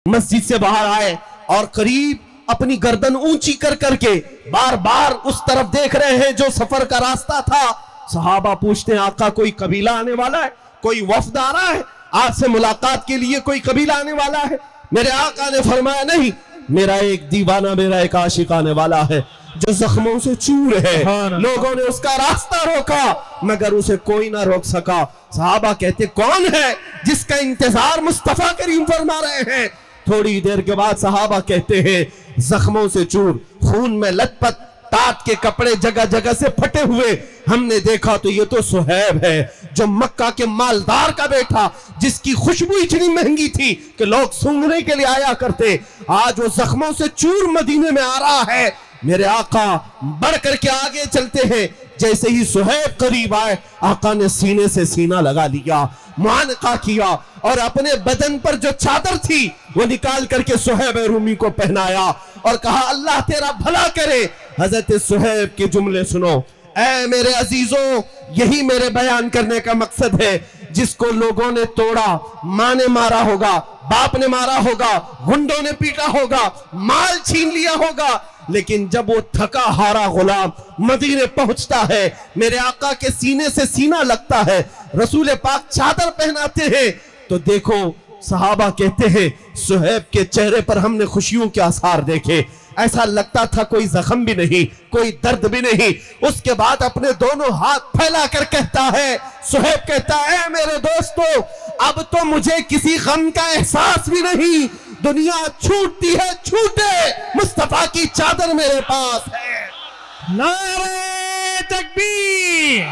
मस्जिद से बाहर आए और करीब अपनी गर्दन ऊंची कर करके बार बार उस तरफ देख रहे हैं जो सफर का रास्ता था। सहाबा पूछते हैं, आका कोई कबीला आने वाला है, कोई वफ्द आ रहा है, आपसे मुलाकात के लिए कोई कबीला आने वाला है? मेरे आका ने फरमाया, नहीं, मेरा एक दीवाना, मेरा एक आशिक आने वाला है जो जख्मों से चूर है। लोगों ने उसका रास्ता रोका मगर उसे कोई ना रोक सका। सहाबा कहते, कौन है जिसका इंतजार मुस्तफा करीम फरमा रहे हैं? थोड़ी देर के बाद सहाबा कहते हैं, जख्मों से चूर, खून में लथपथ, तात के कपड़े जगह जगह से फटे हुए, हमने देखा तो ये तो सुहैब है जो मक्का के मालदार का बेटा, जिसकी खुशबू इतनी महंगी थी कि लोग सूंघने के लिए आया करते, आज वो जख्मों से चूर मदीने में आ रहा है। मेरे आका बढ़ करके आगे चलते हैं। जैसे ही सुहैब करीब आए, आका ने सीने से सीना लगा लिया, मुआनका किया और अपने बदन पर जो चादर थी वो निकाल करके सुहैब रूमी को पहनाया और कहा, अल्लाह तेरा भला करे। हजरत सुहैब के जुमले सुनो, ऐ मेरे अजीजों, यही मेरे बयान करने का मकसद है। जिसको लोगों ने तोड़ा, माँ ने मारा होगा, बाप ने मारा होगा, गुंडों ने पीटा होगा, माल छीन लिया होगा, लेकिन जब वो थका हारा गुलाम मदीने पहुंचता है, मेरे आका के सीने से सीना लगता है, रसूल पाक चादर पहनाते हैं, तो देखो सहाबा कहते हैं, सुहैब के चेहरे पर हमने खुशियों के आसार देखे। ऐसा लगता था कोई जख्म भी नहीं, कोई दर्द भी नहीं। उसके बाद अपने दोनों हाथ फैला कर कहता है, सुहैब कहता है, मेरे दोस्तों, अब तो मुझे किसी गम का एहसास भी नहीं। दुनिया छूटती है, छूटे, मुस्तफा की चादर मेरे पास है। नारे तकबीर,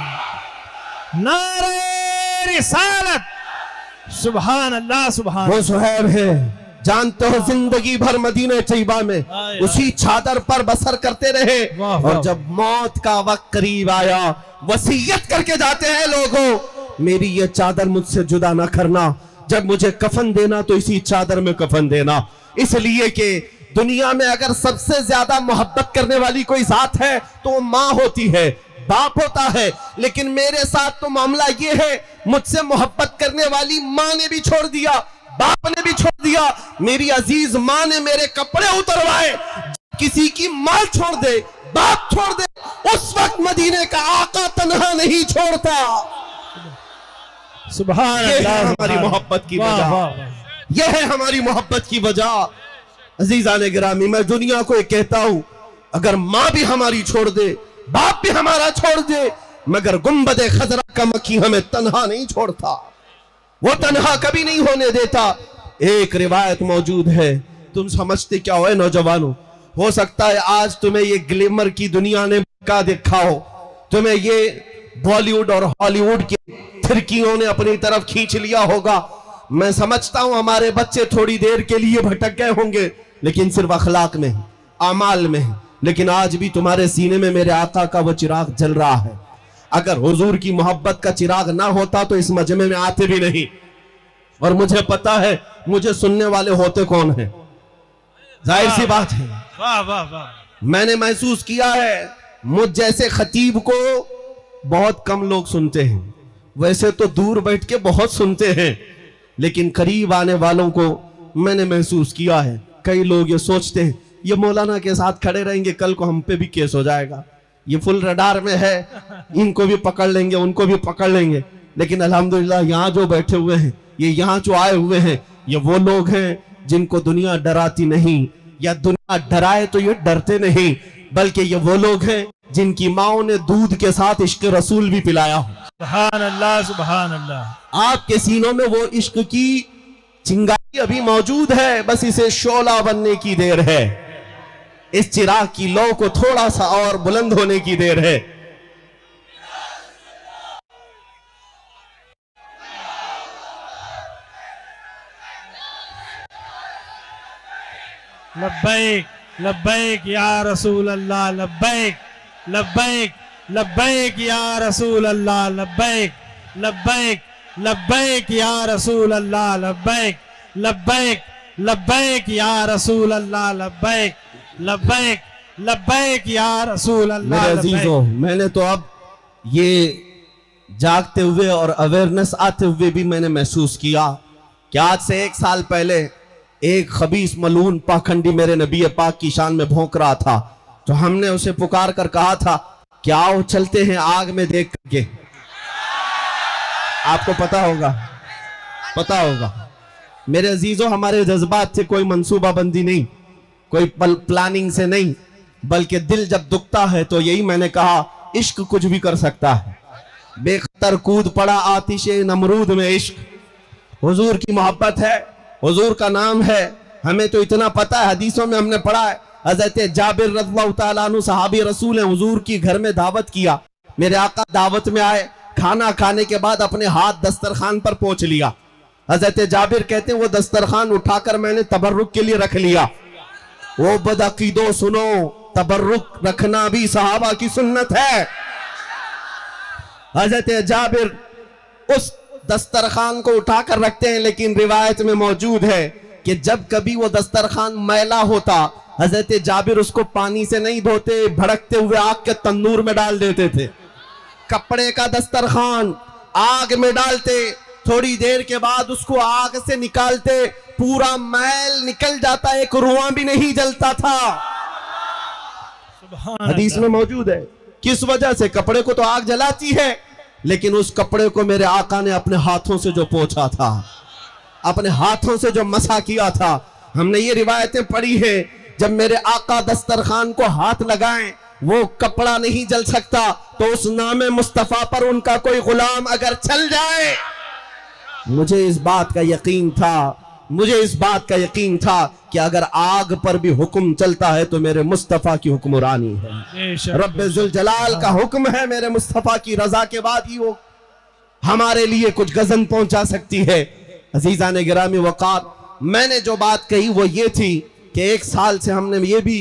नारे रिसालत, सुभान अल्लाह, सुभान। वो सुहैब है, जानते हो, जिंदगी भर मदीने तैयबा में उसी चादर पर बसर करते रहे। और जब मौत का वक्त करीब आया, वसीयत करके जाते हैं, लोगों मेरी ये चादर मुझसे जुदा ना करना, जब मुझे कफन देना तो इसी चादर में कफन देना। इसलिए कि दुनिया में अगर सबसे ज्यादा मोहब्बत करने वाली कोई जात है तो वो माँ होती है, बाप होता है, लेकिन मेरे साथ तो मामला ये है, मुझसे मोहब्बत करने वाली माँ ने भी छोड़ दिया, बाप ने भी छोड़ दिया। मेरी अजीज माँ ने मेरे कपड़े उतरवाए। किसी की माँ छोड़ दे, बाप छोड़ दे, उस वक्त मदीने का आका तन्हा नहीं छोड़ता। सुभान अल्लाह, हमारी मोहब्बत की वजह, यह है हमारी मोहब्बत की वजह। अजीजान गिरामी, मैं दुनिया को एक कहता हूं, अगर माँ भी हमारी छोड़ दे, बाप भी हमारा छोड़ दे, मगर गुंबदे खजरा का मक्खी हमें तन्हा नहीं छोड़ता, वो तन्हा कभी नहीं होने देता। एक रिवायत मौजूद है, तुम समझते क्या हो नौजवानों? हो सकता है आज तुम्हें ये ग्लैमर की दुनिया ने का देखा हो, तुम्हें ये बॉलीवुड और हॉलीवुड की फिरकियों ने अपनी तरफ खींच लिया होगा। मैं समझता हूं हमारे बच्चे थोड़ी देर के लिए भटक गए होंगे, लेकिन सिर्फ अखलाक में, आमाल में। लेकिन आज भी तुम्हारे सीने में मेरे आका का वो चिराग जल रहा है। अगर हुजूर की मोहब्बत का चिराग ना होता तो इस मजमे में आते भी नहीं। और मुझे पता है मुझे सुनने वाले होते कौन हैं, जाहिर सी बात है। वाह वाह वाह। मैंने महसूस किया है, मुझ जैसे खतीब को बहुत कम लोग सुनते हैं। वैसे तो दूर बैठ के बहुत सुनते हैं, लेकिन करीब आने वालों को मैंने महसूस किया है, कई लोग ये सोचते हैं ये मौलाना के साथ खड़े रहेंगे, कल को हम पे भी केस हो जाएगा, ये फुल रडार में है, इनको भी पकड़ लेंगे, उनको भी पकड़ लेंगे। लेकिन अल्हम्दुलिल्लाह यहाँ जो बैठे हुए हैं, ये यहाँ जो आए हुए हैं, ये वो लोग हैं जिनको दुनिया डराती नहीं, या दुनिया डराए तो ये डरते नहीं, बल्कि ये वो लोग हैं जिनकी माओ ने दूध के साथ इश्क रसूल भी पिलाया हो। सुभान अल्लाह, सुभान अल्लाह। आपके सीनों में वो इश्क की चिंगारी अभी मौजूद है, बस इसे शोला बनने की देर है। इस चिराग की लौ को थोड़ा सा और बुलंद होने की देर है। लब्बैक लब्बैक या रसूल अल्लाह, लब्बैक लब्बैक लब्बैक या रसूल अल्लाह, लब्बैक लब्बैक लब्बैक या रसूल अल्लाह, लब्बैक लब्बैक लब्बैक या रसूल अल्लाह, लब्बैक लब्बैक लब्बैक या रसूल अल्लाह। मेरे अजीजों, मैंने तो अब ये जागते हुए और अवेयरनेस आते हुए भी मैंने महसूस किया कि आज से 1 साल पहले एक खबीस मलून पाखंडी मेरे नबी पाक की शान में भौंक रहा था, तो हमने उसे पुकार कर कहा था कि आओ चलते हैं आग में देख करके। आपको पता होगा मेरे अजीजों, हमारे जज्बात से कोई मंसूबाबंदी नहीं, कोई प्लानिंग से नहीं, बल्कि दिल जब दुखता है तो यही मैंने कहा, इश्क कुछ भी कर सकता है। बेखतर कूद पड़ा आतिशे नमरूद में इश्क। हुजूर की मोहब्बत है, हुजूर का नाम है, हमें तो इतना पता है, हदीसों में हमने पढ़ा है। हजरत जाबिर रज़ियल्लाहु तआला अन्हु सहाबी रसूल हैं, हुजूर की घर में दावत किया, मेरे आका दावत में आए, खाना खाने के बाद अपने हाथ दस्तरखान पर पहुंच लिया। हजरत जाबिर कहते हैं वो दस्तरखान उठाकर मैंने तबर्रुक के लिए रख लिया। वो बदअकीदो सुनो, तबर्रुक रखना भी सहाबा की सुन्नत है। हजरत जाबिर उस दस्तरखान को उठाकर रखते हैं, लेकिन रिवायत में मौजूद है कि जब कभी वो दस्तरखान मैला होता, हजरत जाबिर उसको पानी से नहीं धोते, भड़कते हुए आग के तंदूर में डाल देते थे। कपड़े का दस्तरखान आग में डालते, थोड़ी देर के बाद उसको आग से निकालते, पूरा मैल निकल जाता, एक रुआं भी नहीं जलता था। हदीस में मौजूद है। किस वजह से? कपड़े को तो आग जलाती है, लेकिन उस कपड़े को मेरे आका ने अपने हाथों से जो पोंछा था, अपने हाथों से जो मसा किया था। हमने ये रिवायतें पढ़ी है, जब मेरे आका दस्तरखान को हाथ लगाएं वो कपड़ा नहीं जल सकता, तो उस नामे मुस्तफा पर उनका कोई गुलाम अगर चल जाए, मुझे इस बात का यकीन था कि अगर आग पर भी हुक्म चलता है तो मेरे मुस्तफा की हुक्मरानी है, रब्बे जुल जलाल का हुक्म है, मेरे मुस्तफा की रजा के बाद ही वो हमारे लिए कुछ गजन पहुंचा सकती है। अजीजा ने गिरामी वकार, मैंने जो बात कही वो ये थी कि 1 साल से हमने ये भी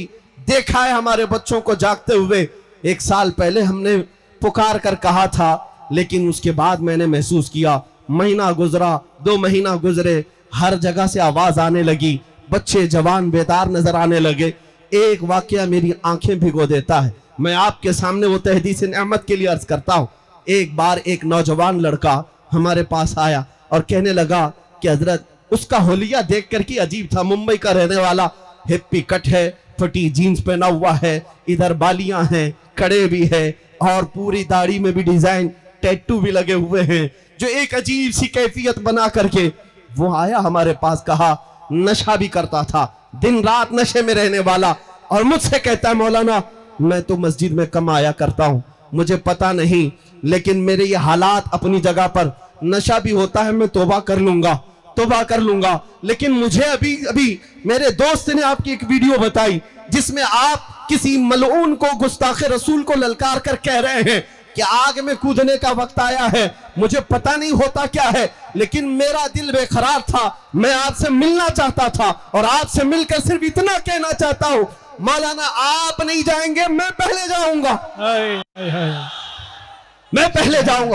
देखा है हमारे बच्चों को जागते हुए। 1 साल पहले हमने पुकार कर कहा था, लेकिन उसके बाद मैंने महसूस किया, महीना गुजरा, 2 महीना गुजरे, हर जगह से आवाज आने लगी, बच्चे जवान बेदार नजर आने लगे। एक वाकया मेरी आंखें भिगो देता है, मैं आपके सामने वो तहदीस नेमत के लिए अर्ज करता हूँ। एक बार एक नौजवान लड़का हमारे पास आया और कहने लगा कि हजरत, उसका होलिया देख कर के अजीब था, मुंबई का रहने वाला, हिप्पी कट है, फटी जीन्स पहना हुआ है, इधर बालियां हैं, कड़े भी है, और पूरी दाढ़ी में भी डिजाइन, टैटू भी लगे हुए हैं, जो एक अजीब सी कैफियत बना करके वो आया हमारे पास। कहा नशा भी करता था, दिन रात नशे में रहने वाला, और मुझसे कहता है मौलाना मैं तो मस्जिद में कम आया करता हूँ, मुझे पता नहीं, लेकिन मेरे ये हालात अपनी जगह पर, नशा भी होता है, मैं तौबा कर लूंगा, लेकिन मुझे अभी मेरे दोस्त ने आपकी एक वीडियो बताई जिसमें आप किसी मलऊन को, गुस्ताखे रसूल को ललकार कर कह रहे हैं कि आग में कूदने का वक्त आया है, मुझे पता नहीं होता क्या है, लेकिन मेरा दिल बेकरार था, मैं आपसे मिलना चाहता था, और आपसे मिलकर सिर्फ इतना कहना चाहता हूं, मौलाना आप नहीं जाएंगे, मैं पहले जाऊंगा।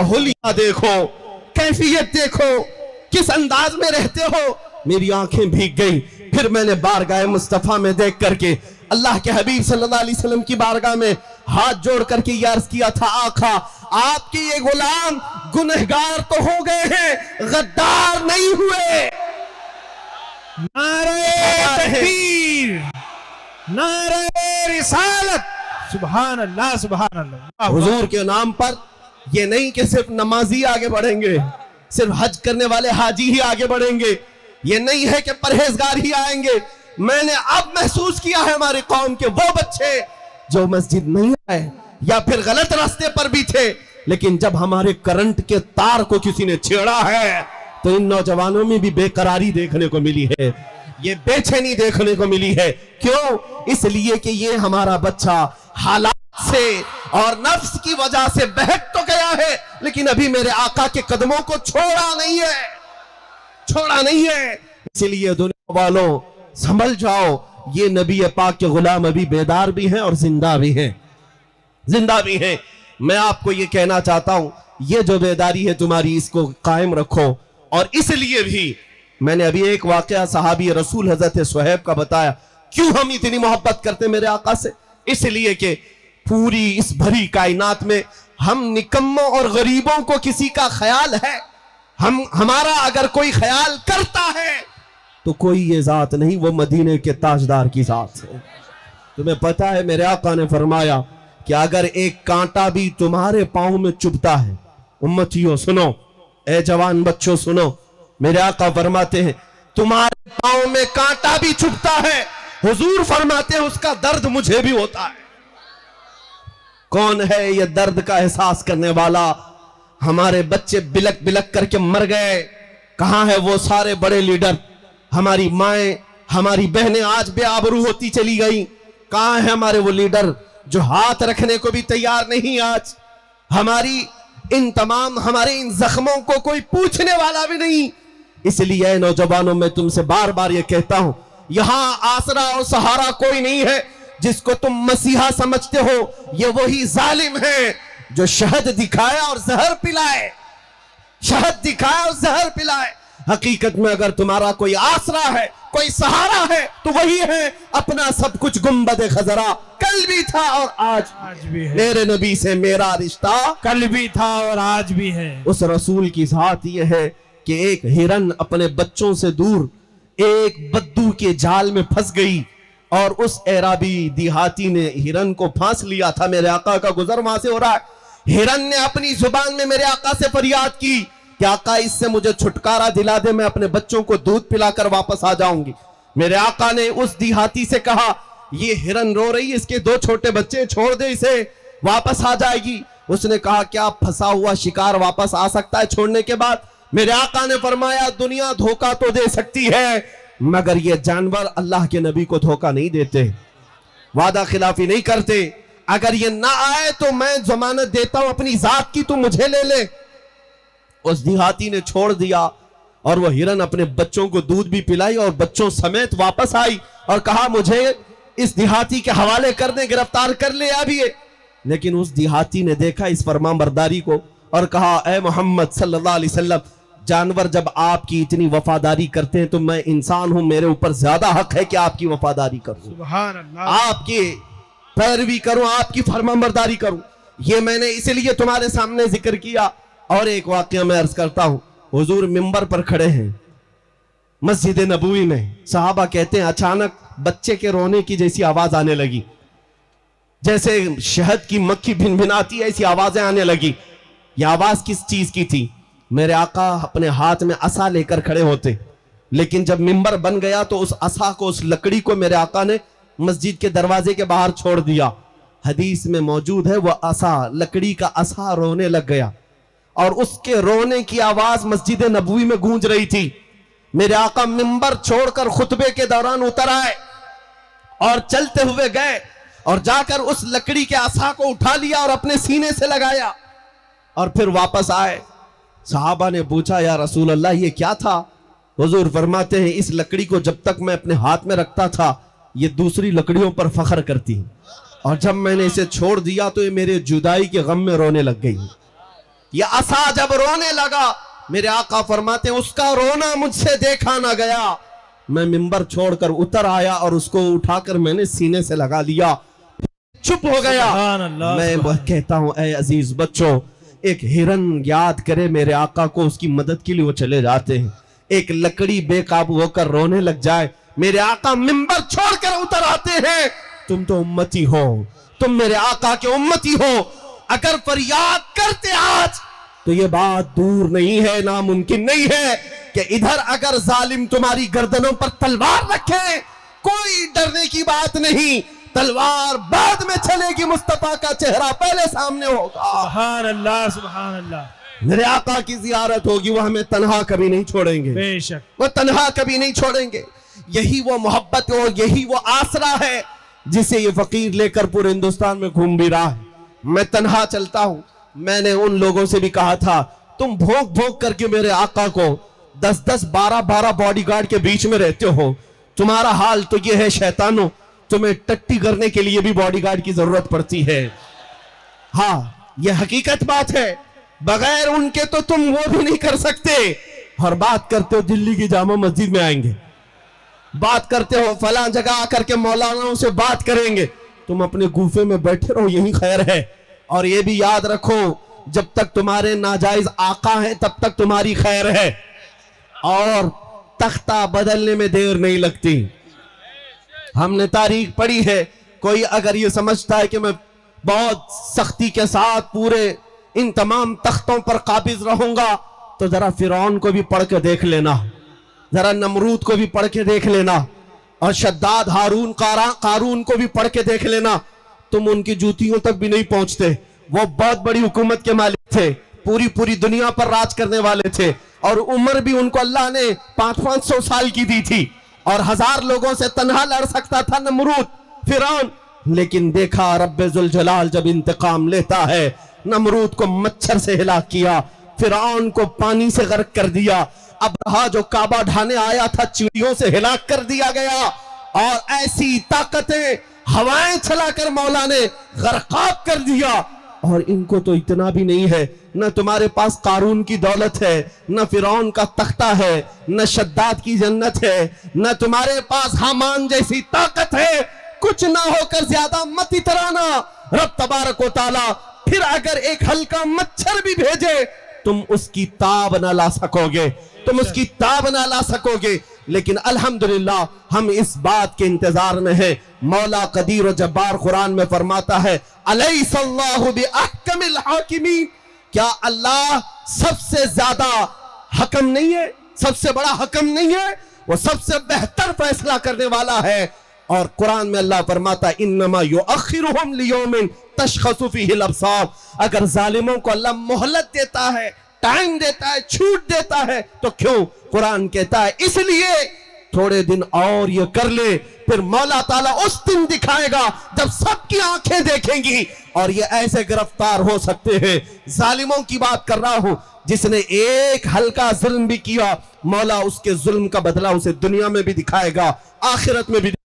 होलिया देखो, कैफियत देखो, किस अंदाज में रहते हो। मेरी आंखें भीग गई। फिर मैंने बारगाह मुस्तफा में देख करके अल्लाह के हबीब सल्लल्लाहु अलैहि वसल्लम की बारगाह में हाथ जोड़ करके ये अर्ज किया था, आका आपके ये गुलाम गुनहगार तो हो गए हैं, गद्दार नहीं हुए। नारे तकबीर, नारे रिसालत, सुभान अल्लाह, सुभान अल्लाह। हुजूर के नाम पर ये नहीं कि सिर्फ नमाजी आगे बढ़ेंगे, सिर्फ हज करने वाले हाजी ही आगे बढ़ेंगे, ये नहीं है कि परहेजगार ही आएंगे। मैंने अब महसूस किया है हमारी कौम के वो बच्चे जो मस्जिद नहीं आए या फिर गलत रास्ते पर भी थे, लेकिन जब हमारे करंट के तार को किसी ने छेड़ा है तो इन नौजवानों में भी बेकरारी देखने को मिली है, ये बेचैनी देखने को मिली है। क्यों? इसलिए कि ये हमारा बच्चा हालात से और नफ्स की वजह से बहक तो गया है, लेकिन अभी मेरे आका के कदमों को छोड़ा नहीं है। इसलिए दुनिया वालों संभल जाओ, ये नबी पाक के गुलाम अभी बेदार भी हैं और जिंदा भी हैं। मैं आपको ये कहना चाहता हूं, ये जो बेदारी है तुम्हारी, इसको कायम रखो। और इसलिए भी मैंने अभी एक वाकया सहाबी रसूल हजरत सुहैब का बताया। क्यों हम इतनी मोहब्बत करते मेरे आका से? इसलिए कि पूरी इस भरी कायनात में हम निकम्मों और गरीबों को किसी का ख्याल है? हमारा अगर कोई ख्याल करता है तो कोई ये जात नहीं, वो मदीने के ताजदार की जात है। तुम्हें पता है मेरे आका ने फरमाया कि अगर एक कांटा भी तुम्हारे पांव में चुभता है, उम्मतियों सुनो, ए जवान बच्चों सुनो, मेरे आका फरमाते हैं तुम्हारे पांव में कांटा भी चुभता है, हुजूर फरमाते हैं उसका दर्द मुझे भी होता है। कौन है ये दर्द का एहसास करने वाला? हमारे बच्चे बिलक बिलक करके मर गए, कहां है वो सारे बड़े लीडर? हमारी माएं, हमारी बहनें आज बेआबरू होती चली गई। कहां है हमारे वो लीडर जो हाथ रखने को भी तैयार नहीं? आज हमारी हमारे इन जख्मों को कोई पूछने वाला भी नहीं। इसलिए नौजवानों, मैं तुमसे बार बार ये कहता हूं, यहां आसरा और सहारा कोई नहीं है। जिसको तुम मसीहा समझते हो, ये वही जालिम है जो शहद दिखाए और जहर पिलाए, शहद दिखाए और जहर पिलाए। हकीकत में अगर तुम्हारा कोई आसरा है, कोई सहारा है, तो वही है अपना सब कुछ गुंबद खजरा। कल भी था और आज भी है। मेरे नबी से मेरा रिश्ता कल भी था और आज भी है। उस रसूल की जात यह है कि एक हिरन अपने बच्चों से दूर एक बद्दू के जाल में फंस गई और उस एराबी देहाती ने हिरन को फांस लिया था। मेरे आका का गुजर वहां से हो रहा है। हिरन ने अपनी जुबान में मेरे आका से फरियाद की कि आका इससे मुझे छुटकारा दिला दे, मैं अपने बच्चों को दूध पिलाकर वापस आ जाऊंगी। मेरे आका ने उस देहाती से कहा ये हिरन रो रही है, इसके 2 छोटे बच्चे, छोड़ दे इसे, वापस आ जाएगी। उसने कहा क्या फंसा हुआ शिकार वापस आ सकता है छोड़ने के बाद? मेरे आका ने फरमाया दुनिया धोखा तो दे सकती है, मगर ये जानवर अल्लाह के नबी को धोखा नहीं देते, वादा खिलाफी नहीं करते। अगर ये ना आए तो मैं जमानत देता हूं अपनी जात की, तू मुझे ले ले। उस देहाती ने छोड़ दिया और वह हिरन अपने बच्चों को दूध भी पिलाई और बच्चों समेत वापस आई और कहा मुझे इस देहाती के हवाले कर दे, गिरफ्तार कर ले अभी। लेकिन उस देहाती ने देखा इस फरमाबरदारी को और कहा ए मोहम्मद सल्लल्लाहु अलैहि वसल्लम, जानवर जब आपकी इतनी वफादारी करते हैं तो मैं इंसान हूं, मेरे ऊपर ज्यादा हक है कि आपकी वफादारी करूं, सुभान अल्लाह, आपकी पैरवी करूं, आपकी फरमाबरदारी करूं। ये मैंने इसलिए तुम्हारे सामने जिक्र किया। और एक वाकया मैं अर्ज करता हूं, हुजूर मिंबर पर खड़े हैं मस्जिद नबवी में, सहाबा कहते हैं अचानक बच्चे के रोने की जैसी आवाज आने लगी, जैसे शहद की मक्खी भिनभिनाती है ऐसी आवाजें आने लगी। यह आवाज किस चीज की थी? मेरे आका अपने हाथ में असा लेकर खड़े होते, लेकिन जब मिंबर बन गया तो उस असा को, उस लकड़ी को मेरे आका ने मस्जिद के दरवाजे के बाहर छोड़ दिया। हदीस में मौजूद है वह असा, लकड़ी का असा रोने लग गया और उसके रोने की आवाज मस्जिद नबवी में गूंज रही थी। मेरे आका मिंबर छोड़कर खुतबे के दौरान उतर आए और चलते हुए गए और जाकर उस लकड़ी के असा को उठा लिया और अपने सीने से लगाया और फिर वापस आए। सहाबा ने पूछा या रसूल अल्लाह ये क्या था? हुजूर फरमाते हैं इस लकड़ी को जब तक मैं अपने हाथ में रखता था ये दूसरी लकड़ियों पर फख्र करती, और जब मैंने इसे छोड़ दिया तो ये मेरे जुदाई के गम में रोने लग गई। ये असा जब रोने लगा, मेरे आका फरमाते हैं उसका रोना मुझसे देखा ना गया। मैं मिंबर छोड़कर उतर आया और उसको उठाकर मैंने सीने से लगा लिया, चुप हो गया। मैं कहता हूं ऐ अजीज बच्चों, एक हिरन याद करे मेरे आका को, उसकी मदद के लिए वो चले जाते हैं। एक लकड़ी बेकाबू होकर रोने लग जाए, मेरे आका मिंबर छोड़कर उतर आते हैं। तुम तो उम्मती हो, तुम मेरे आका के उम्मती हो। अगर फरियाद करते आज तो ये बात दूर नहीं है, नामुमकिन नहीं है कि इधर अगर जालिम तुम्हारी गर्दनों पर तलवार रखे, कोई डरने की बात नहीं, तलवार बाद में चलेगी, मुस्तफा का चेहरा पहले सामने होगा। सुभान अल्लाह, सुभान अल्लाह। मेरे आका की जियारत होगी, वो हमें तन्हा कभी नहीं छोड़ेंगे, बेशक वो तन्हा कभी नहीं छोड़ेंगे। यही वो मोहब्बत और यही वो आसरा है जिसे ये फकीर लेकर पूरे हिंदुस्तान में घूम भी रहा है। मैं तन्हा चलता हूं। मैंने उन लोगों से भी कहा था तुम भोंक भोंक करके मेरे आका को 10-10, 12-12 बॉडीगार्ड के बीच में रहते हो, तुम्हारा हाल तो ये है शैतानों, तुम्हें टट्टी करने के लिए भी बॉडीगार्ड की जरूरत पड़ती है। हाँ यह हकीकत बात है, बगैर उनके तो तुम वो भी नहीं कर सकते। और बात करते हो दिल्ली की जामा मस्जिद में आएंगे, बात करते हो फलां जगह आकर के मौलानाओं से बात करेंगे, तुम अपने गुफे में बैठे रहो, यही खैर है। और ये भी याद रखो जब तक तुम्हारे नाजायज आका हैं तब तक तुम्हारी खैर है, और तख्ता बदलने में देर नहीं लगती। हमने तारीख पढ़ी है, कोई अगर ये समझता है कि मैं बहुत सख्ती के साथ पूरे इन तमाम तख्तों पर काबिज रहूंगा, तो जरा फिरौन को भी पढ़ के देख लेना, जरा नमरूद को भी पढ़ के देख लेना, और शद्दाद हारून कारून को भी पढ़ के देख लेना। तुम उनकी जूतियों तक भी नहीं पहुंचते। वो बहुत बड़ी हुकूमत के मालिक थे, पूरी दुनिया पर राज करने वाले थे, और उम्र भी उनको अल्लाह ने 500-500 साल की दी थी, और 1000 लोगों से तन्हा लड़ सकता था नमरूद फिरौन। लेकिन देखा रब्बे जुल जलाल जब इंतकाम लेता है, नमरूद को मच्छर से हिलाक किया, फिरौन को पानी से गर्क कर दिया, अब्रहा जो काबा ढाने आया था चिड़ियों से हिलाक कर दिया गया, और ऐसी ताकतें हवाएं चलाकर मौला ने गर्काब कर दिया। और इनको तो इतना भी नहीं है, न तुम्हारे पास कारून की दौलत है, न फिरौन का तख्ता है, न शद्दाद की जन्नत है, न तुम्हारे पास हामान जैसी ताकत है। कुछ ना होकर ज्यादा मत इतराना। रब तबारक व तआला फिर अगर एक हल्का मच्छर भी भेजे, तुम उसकी ताब ना ला सकोगे, तुम उसकी ताब ना ला सकोगे। लेकिन अल्हम्दुलिल्लाह हम इस बात के इंतजार में हैं। मौला कदीर और जब्बार कुरान में फरमाता है, अलैहिस्सल्लाहु बिअहकमिल हाकिमीन, क्या अल्लाह सबसे ज्यादा हकम नहीं है, सबसे बड़ा हकम नहीं है? वो सबसे बेहतर फैसला करने वाला है। और कुरान में अल्लाह फरमाता है, इन्नमा युअखिरुहुम लियौमिन तशखसु फीहिल अब्सार। अगर जालिमों को अल्लाह मोहलत देता है, टाइम देता है, छूट देता है, तो क्यों? कुरान कहता है इसलिए थोड़े दिन और ये कर ले, फिर मौला ताला उस दिन दिखाएगा जब सबकी आंखें देखेंगी, और ये ऐसे गिरफ्तार हो सकते हैं। जालिमों की बात कर रहा हूं, जिसने एक हल्का जुल्म भी किया, मौला उसके जुल्म का बदला उसे दुनिया में भी दिखाएगा, आखिरत में भी दिखाएगा।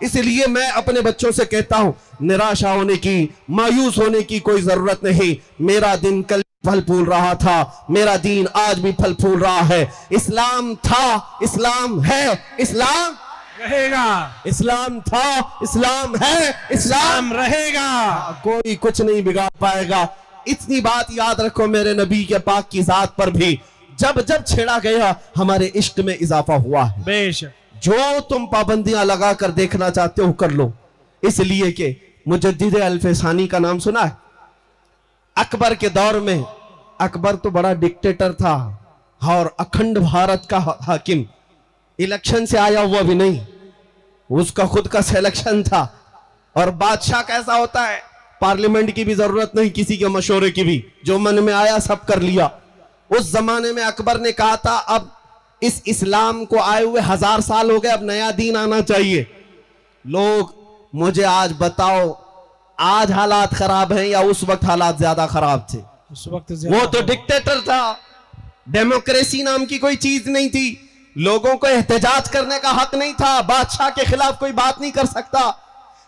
इसलिए मैं अपने बच्चों से कहता हूं, निराशा होने की, मायूस होने की कोई जरूरत नहीं। मेरा दिन कल फल फूल रहा था, मेरा दीन आज भी फल फूल रहा है। इस्लाम था, इस्लाम है, इस्लाम रहेगा। इस्लाम था, इस्लाम है, इस्लाम रहेगा। कोई कुछ नहीं बिगाड़ पाएगा। इतनी बात याद रखो, मेरे नबी के पाक की जात पर भी जब जब छेड़ा गया, हमारे इश्क में इजाफा हुआ है। बेशक जो तुम पाबंदियां लगा कर देखना चाहते हो कर लो, इसलिए कि मुजद्दिद अल-फसानी का नाम सुना है? अकबर के दौर में, अकबर तो बड़ा डिक्टेटर था और अखंड भारत का हाकिम, इलेक्शन से आया हुआ भी नहीं, उसका खुद का सिलेक्शन था। और बादशाह कैसा होता है, पार्लियामेंट की भी जरूरत नहीं, किसी के मशवरे की भी, जो मन में आया सब कर लिया। उस जमाने में अकबर ने कहा था, अब इस इस्लाम को आए हुए 1000 साल हो गए, अब नया दीन आना चाहिए। लोग मुझे आज बताओ, आज हालात खराब हैं या उस वक्त हालात ज्यादा खराब थे? उस वक्त वो तो डिक्टेटर था, डेमोक्रेसी नाम की कोई चीज नहीं थी, लोगों को एहतजाज करने का हक नहीं था, बादशाह के खिलाफ कोई बात नहीं कर सकता।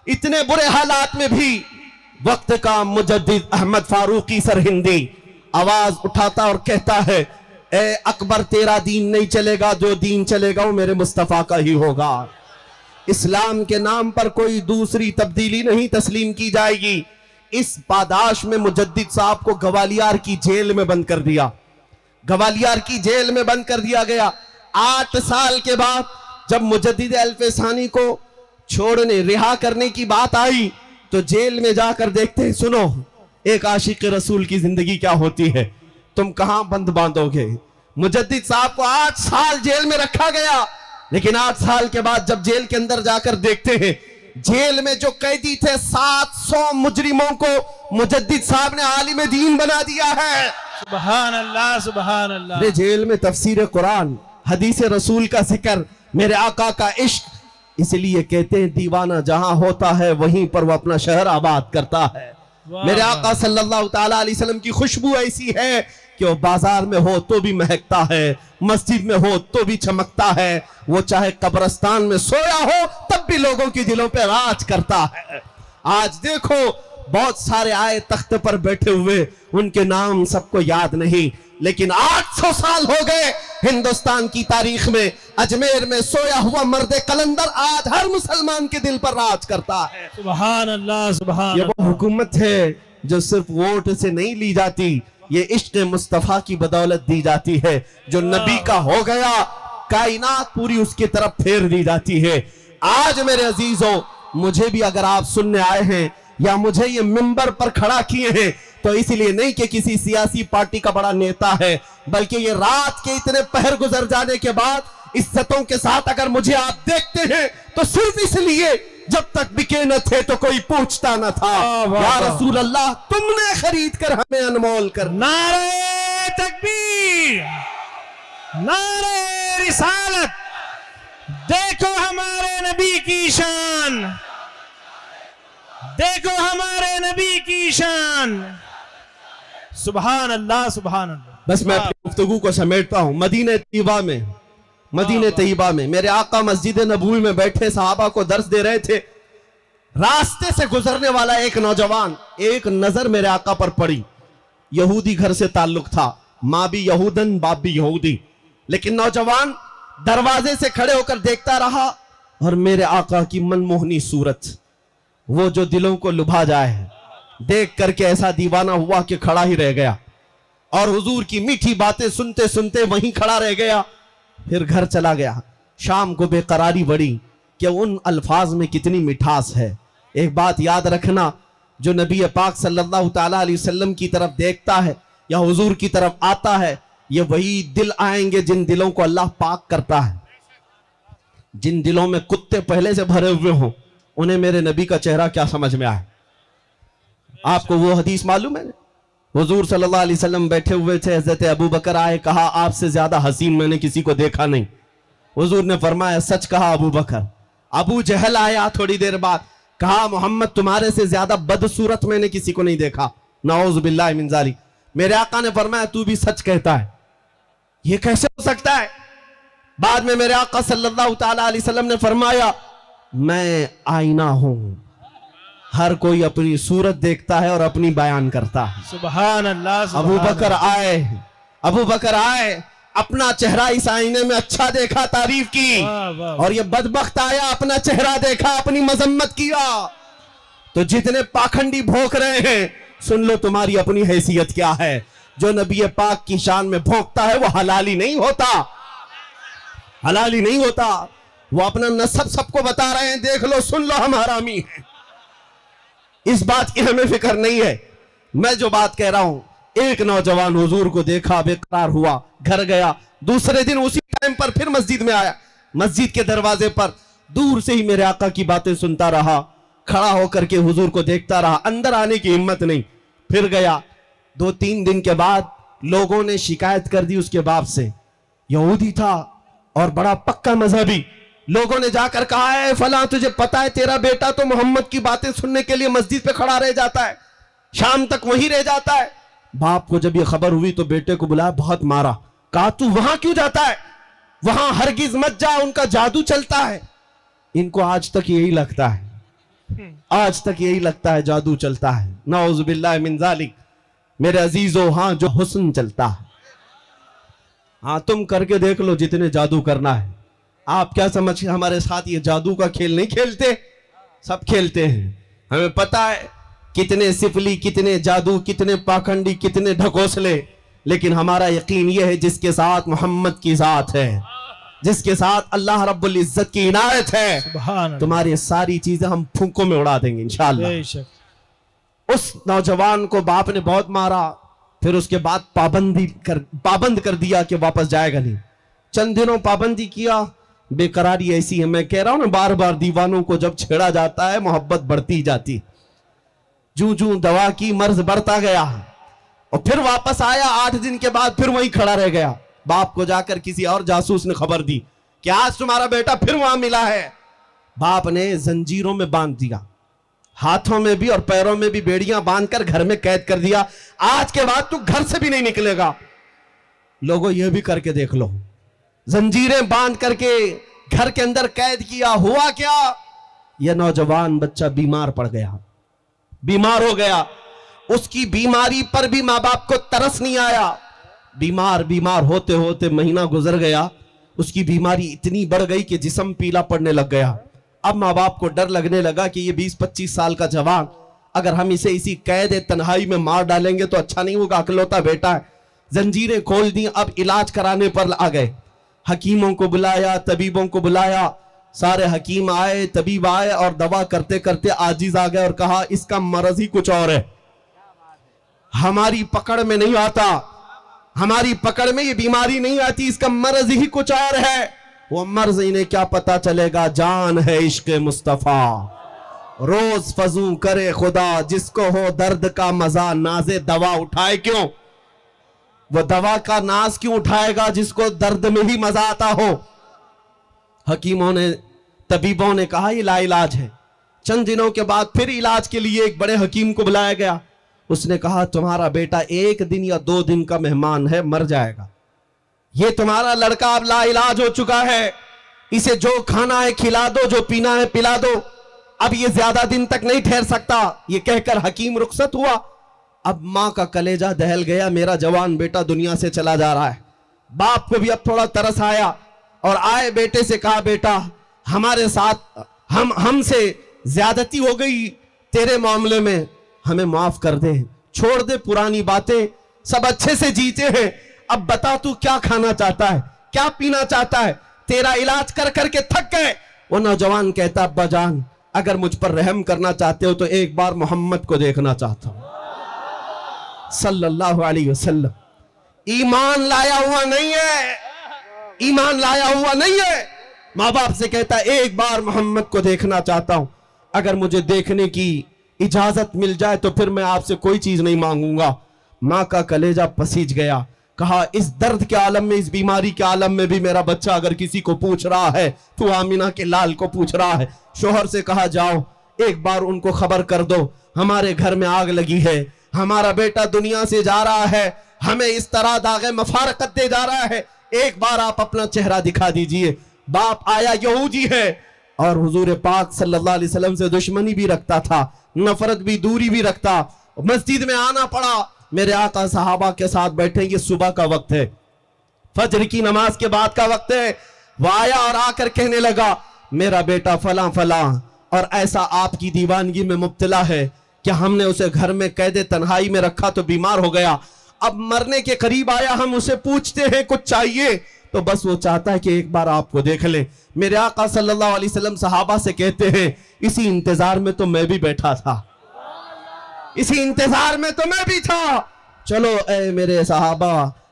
इतने बुरे हालात में भी वक्त का मुजद्दिद अहमद फारूकी सरहिंदी आवाज उठाता और कहता है, ए अकबर तेरा दीन नहीं चलेगा, जो दीन चलेगा वो मेरे मुस्तफा का ही होगा। इस्लाम के नाम पर कोई दूसरी तब्दीली नहीं तस्लीम की जाएगी। इस पादाश में मुजद्दिद साहब को ग्वालियर की जेल में बंद कर दिया, ग्वालियर की जेल में बंद कर दिया गया। 8 साल के बाद जब मुजद्दिद अल-फसानी को छोड़ने, रिहा करने की बात आई, तो जेल में जाकर देखते हैं, सुनो एक आशिक रसूल की जिंदगी क्या होती है, तुम कहां बंद बांधोगे? मुजद्दिद साहब को 8 साल जेल में रखा गया, लेकिन 8 साल के बाद जब जेल के अंदर जाकर देखते हैं, जेल में जो कैदी थे 700 मुजरिमों को मुजद्दिद साहब ने आलिम दीन बना दिया है। सुभान अल्लाह, सुभान अल्लाह। जेल में तफसीर कुरान, हदीस रसूल का जिक्र, मेरे आका का इश्क। इसलिए कहते हैं दीवाना जहां होता है वहीं पर वो अपना शहर आबाद करता है। मेरे आका सल्लल्लाहु ताला अलैहि वसल्लम की खुशबू ऐसी है कि वो बाजार में हो तो भी महकता है, मस्जिद में हो तो भी चमकता है, वो चाहे कब्रिस्तान में सोया हो तब भी लोगों के दिलों पे राज करता है। आज देखो बहुत सारे आए तख्त पर बैठे हुए, उनके नाम सबको याद नहीं, लेकिन 800 साल हो गए हिंदुस्तान की तारीख में अजमेर में सोया हुआ मर्द कलंदर आज हर मुसलमान के दिल पर राज करता है। सुभान अल्लाह, सुभान। ये वो हुकूमत है जो सिर्फ वोट से नहीं ली जाती, ये इश्क मुस्तफा की बदौलत दी जाती है। जो नबी का हो गया कायनात पूरी उसकी तरफ फेर दी जाती है। आज मेरे अजीजों, मुझे भी अगर आप सुनने आए हैं या मुझे ये मिंबर पर खड़ा किए हैं तो इसलिए नहीं कि किसी सियासी पार्टी का बड़ा नेता है, बल्कि ये रात के इतने पहर गुजर जाने के बाद इज्जतों के साथ अगर मुझे आप देखते हैं तो सिर्फ इसलिए जब तक बिके न थे तो कोई पूछता न था। या रसूल अल्लाह, तुमने खरीद कर हमें अनमोल कर। नारे तकबीर, नारे रिसालत, देखो हमारे नबी की शान, देखो हमारे नबी की शान। सुभान अल्लाह, सुभान अल्लाह। बस मैं अपनी गुफ्तगू को समेटता हूं। मदीने तैयबा में मेरे आका मस्जिद नबवी में बैठे सहाबा को दर्स दे रहे थे। रास्ते से गुजरने वाला एक नौजवान, एक नजर मेरे आका पर पड़ी। यहूदी घर से ताल्लुक था, माँ भी यहूदन बाप भी यहूदी, लेकिन नौजवान दरवाजे से खड़े होकर देखता रहा और मेरे आका की मनमोहनी सूरत, वो जो दिलों को लुभा जाए, देख करके ऐसा दीवाना हुआ कि खड़ा ही रह गया और हुजूर की मीठी बातें सुनते सुनते वहीं खड़ा रह गया। फिर घर चला गया। शाम को बेकरारी बढ़ी कि उन अल्फाज में कितनी मिठास है। एक बात याद रखना, जो नबी पाक सल्लल्लाहु ताला अलैहि वसल्लम की तरफ देखता है या हुजूर की तरफ आता है, ये वही दिल आएंगे जिन दिलों को अल्लाह पाक करता है। जिन दिलों में कुत्ते पहले से भरे हुए हों, उन्हें मेरे नबी का चेहरा क्या समझ में आए। आपको वो हदीस मालूम है, हुजूर सल्लल्लाहु अलैहि वसल्लम बैठे हुए थे, हजरत अबू बकर आए, कहा आपसे ज्यादा हसीन मैंने किसी को देखा नहीं। हुजूर ने फरमाया सच कहा अबू बकर। अबू जहल आया थोड़ी देर बाद, कहा मोहम्मद तुम्हारे से ज्यादा बदसूरत मैंने किसी को नहीं देखा, नऊज़ बिल्लाहि मिन ज़ालिक। मेरे आका ने फरमाया तू भी सच कहता है, ये कैसे हो सकता है। बाद में मेरे आका सल्लल्लाहु ताला अलैहि वसल्लम ने फरमाया मैं आईना हूं, हर कोई अपनी सूरत देखता है और अपनी बयान करता है। सुभान अल्लाह। अबू बकर आए, अपना चेहरा इस आईने में अच्छा देखा, तारीफ की, और ये बदबख्त आया अपना चेहरा देखा, अपनी मजम्मत किया। तो जितने पाखंडी भौंक रहे हैं, सुन लो तुम्हारी अपनी हैसियत क्या है। जो नबी पाक की शान में भौंकता है वो हलाली नहीं होता, हलाली नहीं होता। वो अपना नसब सबको बता रहे हैं, देख लो सुन लो हम हरामी हैं। इस बात की हमें फिक्र नहीं है। मैं जो बात कह रहा हूं, एक नौजवान हुजूर को देखा, बेकरार हुआ, घर गया। दूसरे दिन उसी टाइम पर फिर मस्जिद में आया। मस्जिद के दरवाजे पर दूर से ही मेरे आका की बातें सुनता रहा, खड़ा होकर के हुजूर को देखता रहा, अंदर आने की हिम्मत नहीं। फिर गया। 2-3 दिन के बाद लोगों ने शिकायत कर दी उसके बाप से। यहूदी था और बड़ा पक्का मजहबी। लोगों ने जाकर कहा है फला तुझे पता है तेरा बेटा तो मोहम्मद की बातें सुनने के लिए मस्जिद पे खड़ा रह जाता है, शाम तक वहीं रह जाता है। बाप को जब ये खबर हुई तो बेटे को बुलाया, बहुत मारा, कहा तू वहां क्यों जाता है, वहां हरगिज मत जा, उनका जादू चलता है। इनको आज तक यही लगता है, आज तक यही लगता है जादू चलता है, नऊज़ बिल्लाहि मिन ज़ालिक। मेरे अजीजों, हाँ जो हुस्न चलता है, हाँ तुम करके देख लो जितने जादू करना है। आप क्या समझ हमारे साथ ये जादू का खेल नहीं खेलते, सब खेलते हैं। हमें पता है कितने सिफली, कितने जादू, कितने पाखंडी, कितने ढकोसले, लेकिन हमारा यकीन यह है जिसके साथ मोहम्मद की जात है, जिसके साथ अल्लाह रब्बुल इज्जत की इनायत है, तुम्हारी सारी चीजें हम फूंकों में उड़ा देंगे इंशाअल्लाह। उस नौजवान को बाप ने बहुत मारा, फिर उसके बाद पाबंद कर दिया कि वापस जाएगा नहीं। चंद दिनों पाबंदी किया, बेकरारी ऐसी है। मैं कह रहा हूं ना, बार बार दीवानों को जब छेड़ा जाता है मोहब्बत बढ़ती जाती। जूं जूं दवा की मर्ज बढ़ता गया और फिर वापस आया। 8 दिन के बाद फिर वहीं खड़ा रह गया। बाप को जाकर किसी और जासूस ने खबर दी कि आज तुम्हारा बेटा फिर वहां मिला है। बाप ने जंजीरों में बांध दिया, हाथों में भी और पैरों में भी बेड़ियां बांधकर घर में कैद कर दिया। आज के बाद तू घर से भी नहीं निकलेगा। लोगों ये भी करके देख लो, जंजीरें बांध करके घर के अंदर कैद किया। हुआ क्या, यह नौजवान बच्चा बीमार पड़ गया, बीमार हो गया। उसकी बीमारी पर भी माँ बाप को तरस नहीं आया। बीमार होते होते महीना गुजर गया। उसकी बीमारी इतनी बढ़ गई कि जिस्म पीला पड़ने लग गया। अब माँ बाप को डर लगने लगा कि ये 20-25 साल का जवान, अगर हम इसे इसी कैद तन्हाई में मार डालेंगे तो अच्छा नहीं होगा, अकलौता बेटा है। जंजीरें खोल दी, अब इलाज कराने पर आ गए। हकीमों को बुलाया, तबीबों को बुलाया। सारे हकीम आए, तबीब आए और दवा करते करते आजिज आ गए और कहा इसका मर्ज ही कुछ और है, हमारी पकड़ में नहीं आता, हमारी पकड़ में ये बीमारी नहीं आती, इसका मर्ज ही कुछ और है। वो मर्ज इन्हें क्या पता चलेगा, जान है इश्क मुस्तफा, रोज फजू करे खुदा, जिसको हो दर्द का मजा नाजे दवा उठाए क्यों। वो दवा का नाज क्यों उठाएगा जिसको दर्द में ही मजा आता हो। हकीमों ने, तबीबों ने कहा ये लाइलाज है। चंद दिनों के बाद फिर इलाज के लिए एक बड़े हकीम को बुलाया गया। उसने कहा तुम्हारा बेटा 1 दिन या 2 दिन का मेहमान है, मर जाएगा। ये तुम्हारा लड़का अब लाइलाज हो चुका है, इसे जो खाना है खिला दो, जो पीना है पिला दो, अब ये ज्यादा दिन तक नहीं ठहर सकता। ये कहकर हकीम रुखसत हुआ। अब मां का कलेजा दहल गया, मेरा जवान बेटा दुनिया से चला जा रहा है। बाप को भी अब थोड़ा तरस आया और आए बेटे से कहा बेटा हमारे साथ हमसे ज्यादती हो गई तेरे मामले में, हमें माफ कर दे, छोड़ दे पुरानी बातें, सब अच्छे से जीते हैं। अब बता तू क्या खाना चाहता है, क्या पीना चाहता है, तेरा इलाज कर करके थक गए। वो नौजवान कहता अब्बा जान अगर मुझ पर रहम करना चाहते हो तो एक बार मोहम्मद को देखना चाहता हूं सल्लल्लाहु अलैहि वसल्लम। ईमान लाया हुआ नहीं है, ईमान लाया हुआ नहीं है। माँ बाप से कहता एक बार मोहम्मद को देखना चाहता हूं, अगर मुझे देखने की इजाजत मिल जाए तो फिर मैं आपसे कोई चीज नहीं मांगूंगा। माँ का कलेजा पसीज गया। कहा इस दर्द के आलम में, इस बीमारी के आलम में भी मेरा बच्चा अगर किसी को पूछ रहा है तो आमिना के लाल को पूछ रहा है। शोहर से कहा जाओ एक बार उनको खबर कर दो हमारे घर में आग लगी है, हमारा बेटा दुनिया से जा रहा है, हमें इस तरह दागे मफारकत दे जा रहा है, एक बार आप अपना चेहरा दिखा दीजिए। बाप आया, यहूदी है और हुजूर पाक सल्लल्लाहु अलैहि वसल्लम से दुश्मनी भी रखता था, नफरत भी, दूरी भी रखता। मस्जिद में आना पड़ा, मेरे आका सहाबा के साथ बैठे, ये सुबह का वक्त है, फजर की नमाज के बाद का वक्त है। वो आया और आकर कहने लगा मेरा बेटा फला फला और ऐसा आपकी दीवानगी में मुब्तला है कि हमने उसे घर में कैदे तन्हाई में रखा तो बीमार हो गया, अब मरने के करीब आया, हम उसे पूछते हैं कुछ चाहिए तो बस वो चाहता है कि एक बार आपको देख ले। मेरे आका सल्लल्लाहु अलैहि वसल्लम सहाबा से कहते हैं इसी इंतजार में तो मैं भी बैठा था, इसी इंतजार में तो मैं भी था। चलो ए मेरे सहाबा,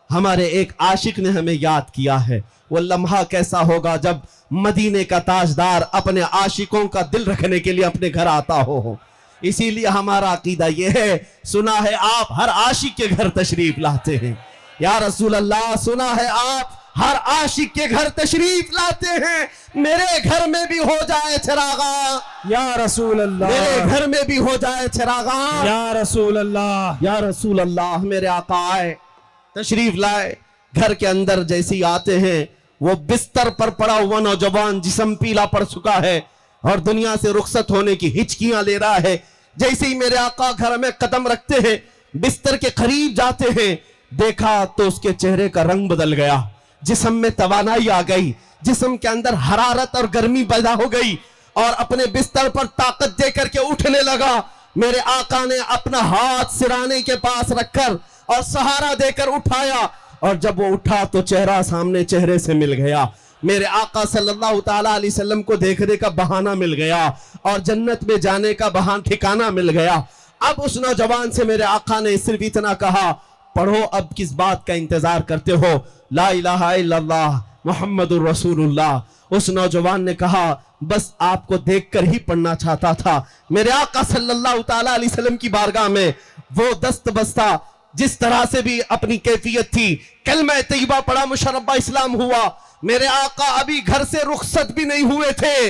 हमारे एक आशिक ने हमें याद किया है। वो लम्हा कैसा होगा जब मदीने का ताजदार अपने आशिकों का दिल रखने के लिए अपने घर आता हो। इसीलिए हमारा अकीदा यह है, सुना है आप हर आशिक के घर तशरीफ लाते हैं या रसूल अल्लाह, सुना है आप हर आशिक के घर तशरीफ लाते हैं। मेरे घर में भी हो जाए चिरागा या रसूल अल्लाह, मेरे घर में भी हो जाए चिरागा या रसूल अल्लाह, या रसूल अल्लाह। मेरे आका आए, तशरीफ लाए, घर के अंदर जैसे ही आते हैं वो बिस्तर पर पड़ा हुआ नौजवान जिस्म पीला पड़ चुका है और दुनिया से रुखसत होने की हिचकियां ले रहा है। जैसे ही मेरे आका घर में कदम रखते हैं, बिस्तर के करीब जाते हैं, देखा तो उसके चेहरे का रंग बदल गया, जिस्म में तवानाई आ गई, जिस्म के अंदर हरारत और गर्मी पैदा हो गई और अपने बिस्तर पर ताकत देकर के उठने लगा। मेरे आका ने अपना हाथ सिराने के पास रखकर और सहारा देकर उठाया और जब वो उठा तो चेहरा सामने चेहरे से मिल गया। मेरे आका सल्लल्लाहु ताला अलैहि वसल्लम को देखने का बहाना मिल गया और जन्नत में जाने का बहाना ठिकाना मिल गया। अब उस नौजवान से मेरे आका ने सिर्फ इतना कहा, पढ़ो, अब किस बात का इंतजार करते हो, ला इलाहा इल्लल्लाह मुहम्मदुर रसूलुल्लाह। उस नौजवान ने कहा बस आपको देखकर ही पढ़ना चाहता था। मेरे आका सल्लल्लाहु ताला अलैहि वसल्लम की बारगाह में वो दस्त बस्ता जिस तरह से भी अपनी कैफियत थी, कलमा तैयबा पढ़ा, मुशर्रबा इस्लाम हुआ। मेरे आका अभी घर से रुखसत भी नहीं हुए थे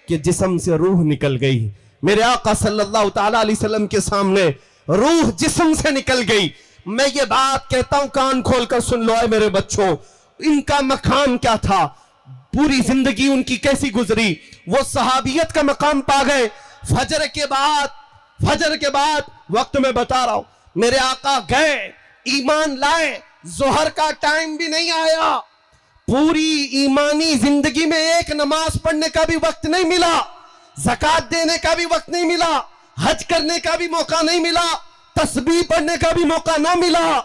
कि जिस्म से रूह निकल गई। मेरे आका सल्लल्लाहु ताला अलैहि वसल्लम के सामने रूह जिस्म से निकल गई। मैं ये बात कहता हूं, कान खोलकर सुन लो है मेरे बच्चों, इनका मकाम क्या था, पूरी जिंदगी उनकी कैसी गुजरी। वो सहाबियत का मकाम पा गए। फजर के बाद वक्त में बता रहा हूं, मेरे आका गए, ईमान लाए, जोहर का टाइम भी नहीं आया, पूरी ईमानी जिंदगी में एक नमाज पढ़ने का भी वक्त नहीं मिला, ज़कात देने का भी वक्त नहीं मिला, हज करने का भी मौका नहीं मिला, तस्बीह पढ़ने का भी मौका ना मिला।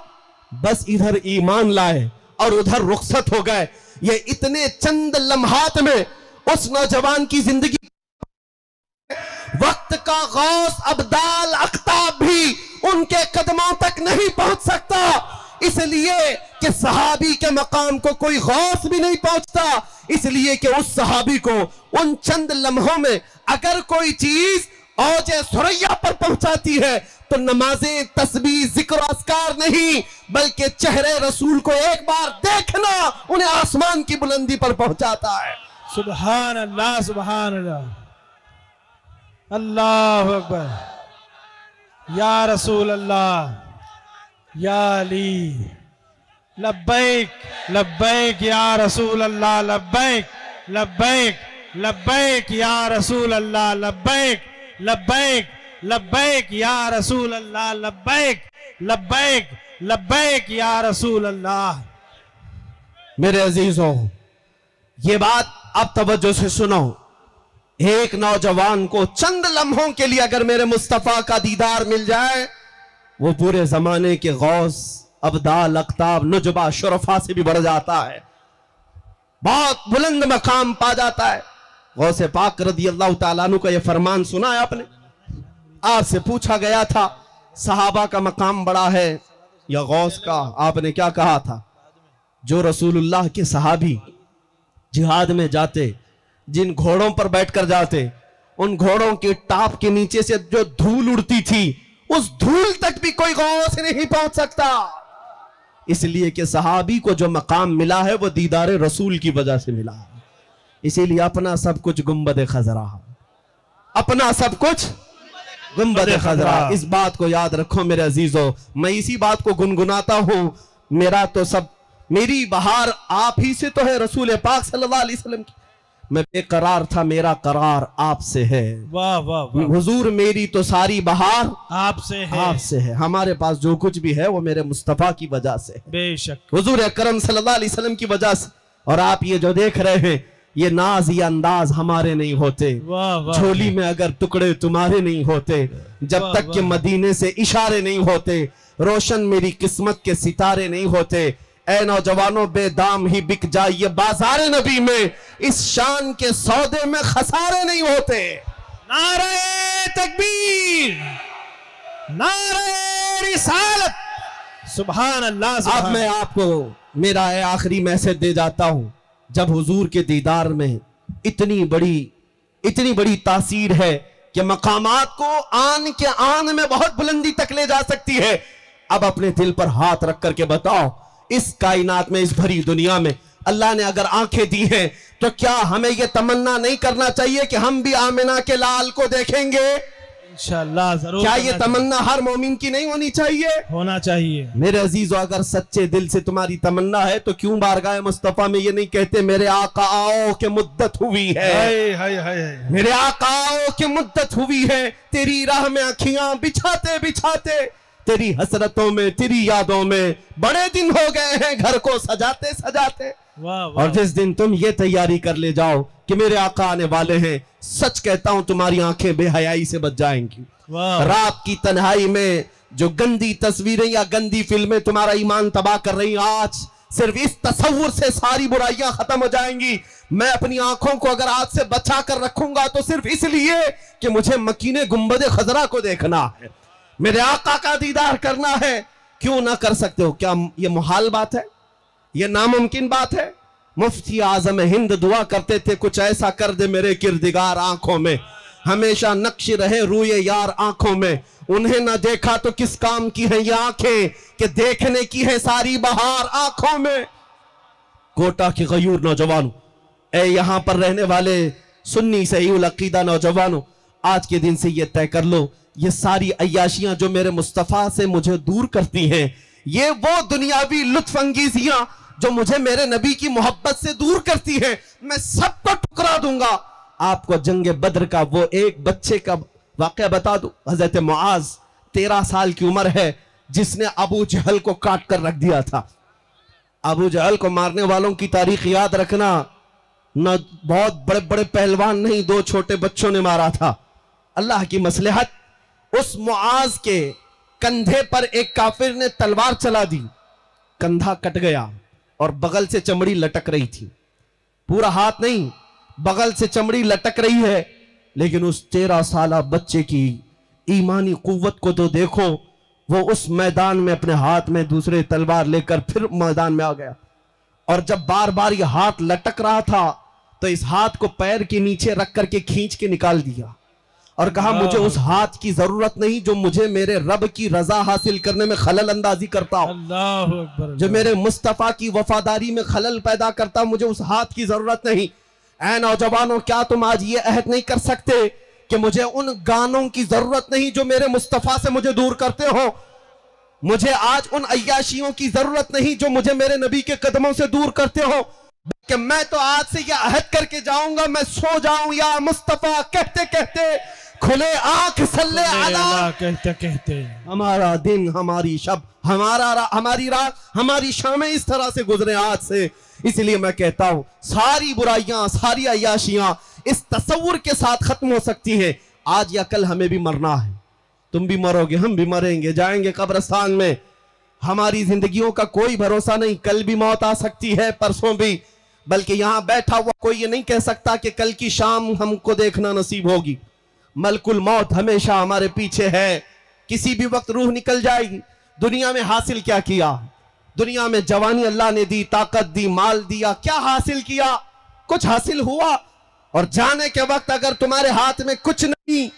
बस इधर ईमान लाए और उधर रुखसत हो गए। ये इतने चंद लम्हात में उस नौजवान की जिंदगी, वक्त का गौस अब्दाल अख्ताब भी उनके कदमों तक नहीं पहुंच सकता, इसलिए कि सहाबी के मकाम को कोई गौस भी नहीं पहुंचता, इसलिए कि उस सहाबी को उन चंद लम्हों में अगर कोई चीज औजे सुरैया पर पहुंचाती है तो नमाजें, तस्बीह, जिक्र, अस्कार नहीं, बल्कि चेहरे रसूल को एक बार देखना उन्हें आसमान की बुलंदी पर पहुंचाता है। सुभान अल्लाह, सुभान अल्लाह, अल्लाह अकबर, या रसूल अल्लाह, या अली, लब्बैक लब्बैक या रसूल अल्लाह, लब्बैक लब्बैक लब्बैक या रसूल अल्लाह, लब्बैक लब्बैक लब्बैक या रसूल अल्लाह, लब्बैक लब्बैक लब्बैक या रसूल अल्लाह। मेरे अजीजों, ये बात अब तवज्जो से सुनो। एक नौजवान को चंद लम्हों के लिए अगर मेरे मुस्तफा का दीदार मिल जाए, वो पूरे जमाने के गौस, अब्दाल, अख्ताब, नुजबा, शुरफा से भी बढ़ जाता है, बहुत बुलंद मकाम पा जाता है। गौसे पाक रदी अल्लाह तआला अन्हु का यह फरमान सुना है आपने? आपसे पूछा गया था सहाबा का मकाम बड़ा है या गौस का? आपने क्या कहा था? जो रसूलुल्लाह के सहाबी जिहाद में जाते, जिन घोड़ों पर बैठकर जाते, उन घोड़ों की टाप के नीचे से जो धूल उड़ती थी, उस धूल तक भी कोई गौस नहीं पहुंच सकता, इसलिए कि सहाबी को जो मकाम मिला है वो दीदार रसूल की वजह से मिला है। इसीलिए अपना सब कुछ गुंबद खजरा, अपना सब कुछ गुंबद खजरा। इस बात को याद रखो मेरे अजीजों, मैं इसी बात को गुनगुनाता हूं। मेरा तो सब, मेरी बहार आप ही से तो है, रसूल पाक सल्लल्लाहु अलैहि वसल्लम की। मैं बेकरार था, मेरा करार आपसे है। वाह वाह वाह। हुजूर मेरी तो सारी बहार आपसे है, आपसे है। हमारे पास जो कुछ भी है वो मेरे मुस्तफा की वजह से है, बेशक हुजूर अकरम सल्लल्लाहु अलैहि वसल्लम की वजह से। और आप ये जो देख रहे हैं, ये नाज, ये अंदाज हमारे नहीं होते। वाह वाह। झोली में अगर टुकड़े तुम्हारे नहीं होते, जब तक कि मदीने से इशारे नहीं होते, रोशन मेरी किस्मत के सितारे नहीं होते। ऐ नौजवानों, बेदाम ही बिक जाइए बाजारे नबी में, इस शान के सौदे में खसारे नहीं होते। नारे तकबीर, नारे रिसालत, सुभान अल्लाह। अब मैं आपको मेरा आखिरी मैसेज दे जाता हूं। जब हुजूर के दीदार में इतनी बड़ी तासीर है कि मकामात को आन के आन में बहुत बुलंदी तक ले जा सकती है, अब अपने दिल पर हाथ रख करके बताओ, इस कायनात में, इस भरी दुनिया में अल्लाह ने अगर आंखें दी हैं, तो क्या हमें यह तमन्ना नहीं करना चाहिए कि हम भी आमिना के लाल को देखेंगे? इंशाअल्लाह जरूर। क्या ये तमन्ना हर मोमिन की नहीं होनी चाहिए? होना चाहिए। मेरे अजीजों, अगर सच्चे दिल से तुम्हारी तमन्ना है तो क्यों बारगाह मुस्तफा में ये नहीं कहते, मेरे आका आओ के मुद्दत हुई है, हाय हाय, मेरे आका आओ के मुद्दत हुई है, तेरी राह में अखियां बिछाते बिछाते, तेरी हसरतों में, तेरी यादों में बड़े दिन हो गए हैं घर को सजाते सजाते। वाह वाह। और जिस दिन तुम ये तैयारी कर ले जाओ कि मेरे आका आने वाले हैं, सच कहता हूं तुम्हारी आंखें बेहयाई से बच जाएंगी। रात की तन्हाई में जो गंदी तस्वीरें या गंदी फिल्में तुम्हारा ईमान तबाह कर रही, आज सिर्फ इस तसव्वुर से सारी बुराइयां खत्म हो जाएंगी। मैं अपनी आंखों को अगर आज से बचा कर रखूंगा तो सिर्फ इसलिए कि मुझे मकीने गुंबद खजरा को देखना है, मेरे आका का दीदार करना है। क्यों ना कर सकते हो? क्या ये मुहाल बात है? ये नामुमकिन बात है? मुफ्ती आजम हिंद दुआ करते थे, कुछ ऐसा कर दे मेरे किरदिगार आंखों में, हमेशा नक्श रहे रूए यार आंखों में। उन्हें ना देखा तो किस काम की है ये आंखें कि देखने की है सारी बहार आंखों में। कोटा की गयूर नौजवानों, ए यहां पर रहने वाले सुन्नी सही उल अकीदा नौजवानों, आज के दिन से ये तय कर लो, ये सारी अय्याशियां जो मेरे मुस्तफा से मुझे दूर करती हैं, ये वो दुनियावी लुत्फ अंगीजियां जो मुझे मेरे नबी की मोहब्बत से दूर करती है, मैं सबको ठुकरा दूंगा। आपको जंगे बद्र का वो एक बच्चे का वाकया बता दूं। हजरत मुआज 13 साल की उम्र है, जिसने अबू जहल को काट कर रख दिया था। अबू जहल को मारने वालों की तारीख याद रखना, न बहुत बड़े बड़े पहलवान नहीं, 2 छोटे बच्चों ने मारा था। अल्लाह की मसलहत, उस मुआज के कंधे पर एक काफिर ने तलवार चला दी, कंधा कट गया और बगल से चमड़ी लटक रही थी, पूरा हाथ नहीं, बगल से चमड़ी लटक रही है। लेकिन उस 13 साला बच्चे की ईमानी कुव्वत को तो देखो, वो उस मैदान में अपने हाथ में दूसरे तलवार लेकर फिर मैदान में आ गया। और जब बार बार ये हाथ लटक रहा था तो इस हाथ को पैर के नीचे रख करके खींच के निकाल दिया और कहा, मुझे उस हाथ की जरूरत नहीं जो मुझे मेरे रब की रजा हासिल करने में खलल अंदाजी करता हो, अल्लाहु अकबर, जो मेरे मुस्तफा की वफादारी में खलल पैदा करता, मुझे उस हाथ की जरूरत नहीं। ऐ नौजवानों, क्या तुम आज ये अहद नहीं कर सकते कि मुझे उन गानों की जरूरत नहीं जो मेरे मुस्तफा से मुझे दूर करते हो, मुझे आज उन अय्याशियों की जरूरत नहीं जो मुझे मेरे नबी के कदमों से दूर करते हो, कि मैं तो आज से यह अहद करके जाऊंगा, मैं सो जाऊं या मुस्तफा कहते कहते, खुले आंख सल्ले अला कहते कहते, हमारा दिन, हमारी शब, हमारी रात, हमारी शामें इस तरह से गुजरे आज से। इसलिए मैं कहता हूं, सारी बुराइयां, सारी अय्याशियां इस तस्वुर के साथ खत्म हो सकती है, आज या कल हमें भी मरना है। तुम भी मरोगे, हम भी मरेंगे, जाएंगे कब्रिस्तान में। हमारी जिंदगियों का कोई भरोसा नहीं, कल भी मौत आ सकती है, परसों भी। बल्कि यहां बैठा हुआ कोई ये नहीं कह सकता कि कल की शाम हमको देखना नसीब होगी। मलकुल मौत हमेशा हमारे पीछे है, किसी भी वक्त रूह निकल जाएगी। दुनिया में हासिल क्या किया? दुनिया में जवानी अल्लाह ने दी, ताकत दी, माल दिया, क्या हासिल किया? कुछ हासिल हुआ? और जाने के वक्त अगर तुम्हारे हाथ में कुछ नहीं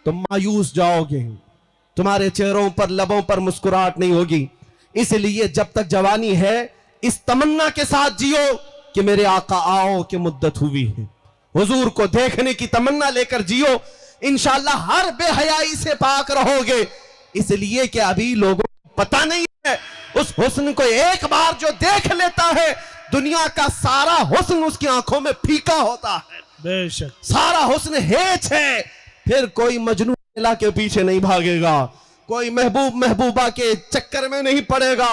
तो मायूस जाओगे, तुम्हारे चेहरों पर, लबों पर मुस्कुराहट नहीं होगी। इसलिए जब तक जवानी है इस तमन्ना के साथ जियो कि मेरे आका आओ कि मुद्दत हुई है, हुजूर को देखने की तमन्ना लेकर जियो, इंशाअल्लाह हर बेहयाई से पाक रहोगे। इसलिए कि अभी लोगों को पता नहीं है, उस हुस्न को एक बार जो देख लेता है, दुनिया का सारा हुस्न उसकी आंखों में फीका होता है, बेशक सारा हुस्न हेच है। फिर कोई मजनू लैला के पीछे नहीं भागेगा, कोई महबूब महबूबा के चक्कर में नहीं पड़ेगा।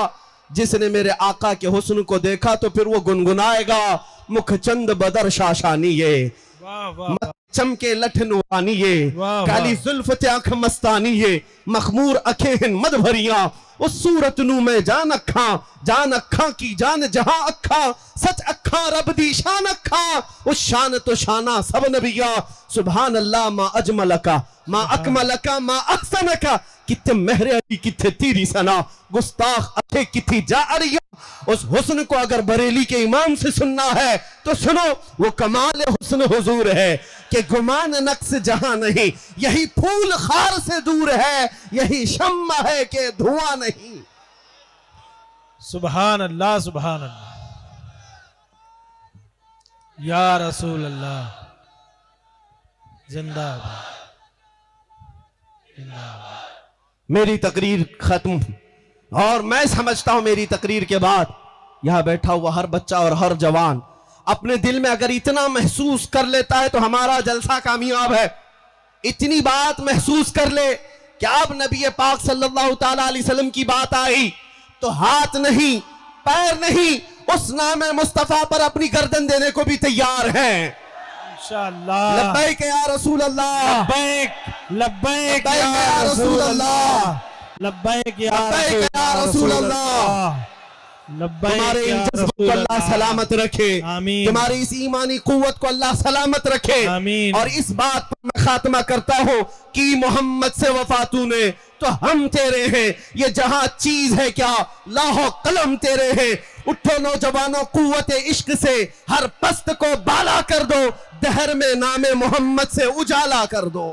जिसने मेरे आका के हुस्न को देखा तो फिर वो गुनगुनाएगा, मुख चंद बदर शाशानी ये, वाह वाह, चमके लठ नूरानी ये, काली जुल्फ ते आंख मस्तानी ये, मखमूर अखें मद भरिया, उस सूरत नू में जान अखा की जान जहां अखा, सच अखा रब दी शान अखा, उस शान तो शाना सब नबिया, सुभान अल्लाह मा अजमलका मा अकमलका मा अहसनका, कित्ते मेहरे अली कित्ते तीरी सना, गुस्ताख अथे किथी जा अरिया। उस हुस्न को अगर बरेली के इमाम से सुनना है तो सुनो, वो कमाल हुस्न हुजूर है कि गुमान नक्स जहां नहीं, यही फूल खार से दूर है, यही शम्मा है कि धुआं नहीं। सुभान अल्लाह, सुभान अल्लाह, या रसूल अल्लाह, जिंदाबाद जिंदाबाद। मेरी तकरीर खत्म, और मैं समझता हूं मेरी तकरीर के बाद यहां बैठा हुआ हर बच्चा और हर जवान अपने दिल में अगर इतना महसूस कर लेता है तो हमारा जलसा कामयाब है। इतनी बात महसूस कर ले कि अब नबी पाक सल्लल्लाहु ताला अलैहि वसल्लम की बात आई तो हाथ नहीं, पैर नहीं, उस नाम मुस्तफा पर अपनी गर्दन देने को भी तैयार हैं। इंशाअल्लाह। लब्बैक या रसूल अल्लाह, लब्बैक लब्बैक या रसूल अल्लाह, लब्बैक या रसूल अल्लाह, तुम्हारे इन जज्बों को अल्लाह सलामत रखे, आमीन। तुम्हारी इस ईमानी कुव्वत को अल्लाह सलामत रखे, आमीन। और इस बात पर मैं खात्मा करता हूं कि मोहम्मद से वफा तूने तो हम तेरे हैं, ये जहां चीज है क्या लाहो कलम तेरे हैं। उठो नौजवानों कुव्वत इश्क से, हर पस्त को बाला कर दो, दहर में नामे मोहम्मद से उजाला कर दो।